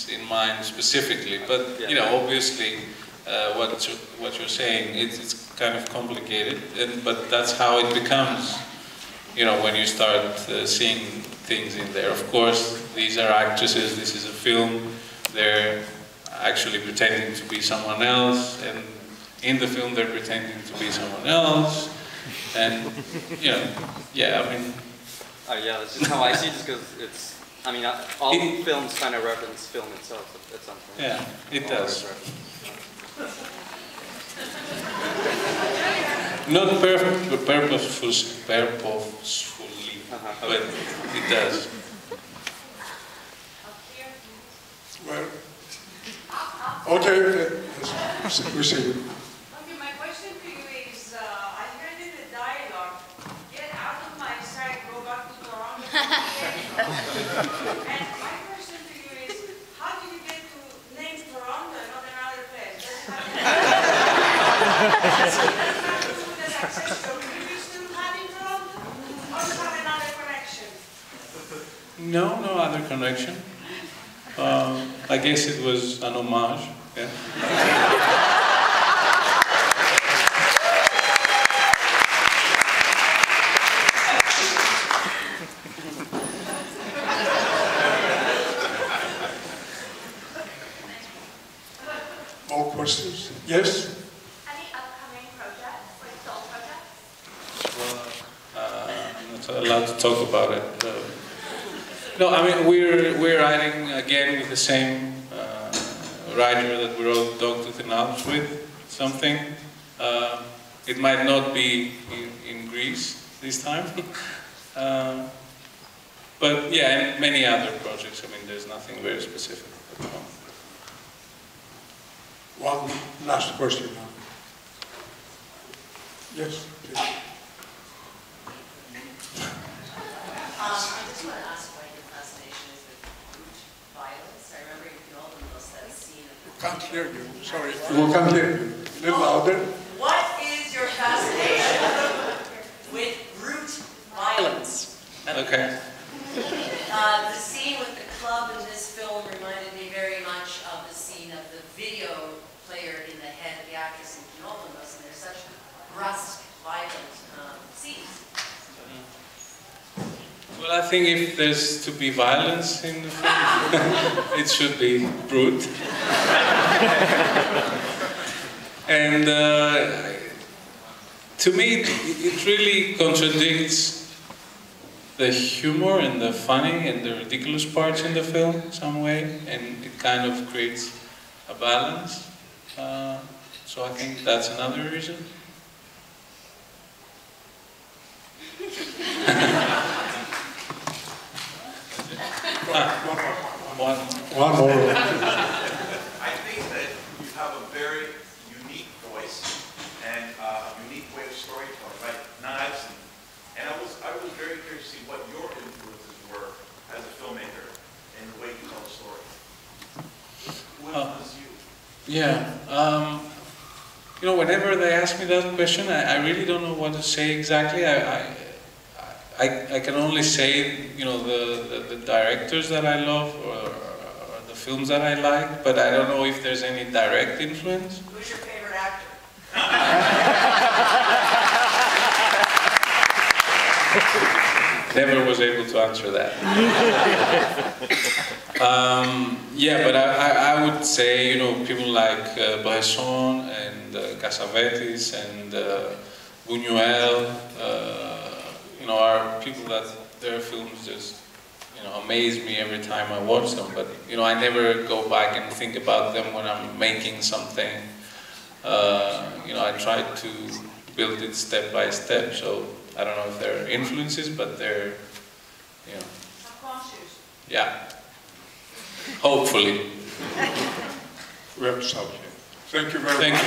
in mind specifically, but you know, obviously, what you're saying, it's kind of complicated, but that's how it becomes. You know, when you start seeing things in there. Of course, these are actresses. This is a film. They're actually pretending to be someone else, and in the film they're pretending to be someone else, and you know, yeah, I mean. Yeah, that's just how I see it, just because it's. I mean, all films kind of reference film itself at some point. Yeah, it does. Not purposefully, but it does. Well, okay, we see you. Okay, my question to you is, I heard in the dialogue, get out of my sight, go back to Toronto. And my question to you is, how did you get to name Toronto and not another place? Does it have to do with the success you still had in Toronto? Or do you have another connection? No, no other connection. I guess it was an homage. Yeah. More questions? Yes? Any upcoming projects, like film projects? I'm not allowed to talk about it. No, I mean, we're writing again with the same writer that we wrote Dogtooth and ALPS with, something. It might not be in Greece this time. But yeah, and many other projects. I mean, there's nothing very specific at the moment. One last question now. Yes, please. I just want to ask why your fascination is with brute violence. I remember you all almost that scene of the... Can't hear you, sorry. We can't hear you. A little louder. What is your fascination with brute violence? Okay. The scene with the club in this film reminded me very much of the scene of the video player in the head of the actress in Kinopolis, and there's such brusque, violent scenes. Well, I think if there's to be violence in the film, it should be brute. And to me, it really contradicts the humor and the funny and the ridiculous parts in the film in some way, and it kind of creates a balance. So I think that's another reason. One more. I think that you have a very unique voice and a unique way of storytelling, like Knives. And I was very curious to see what your influences were as a filmmaker and the way you tell a story. Who influenced you? Yeah. You know, whenever they ask me that question, I really don't know what to say exactly. I can only say, you know, the directors that I love or the films that I like, but I don't know if there's any direct influence. Who's your favorite actor? Never was able to answer that. Yeah, but I would say, you know, people like Bresson and Cassavetes and Buñuel, you know, are people that their films just, you know, amaze me every time I watch them. But, you know, I never go back and think about them when I'm making something. You know, I try to build it step by step. So I don't know if they're influences, but they're, you know. Subconscious. Yeah. Hopefully. We have to stop here. Thank you very much. Thank you.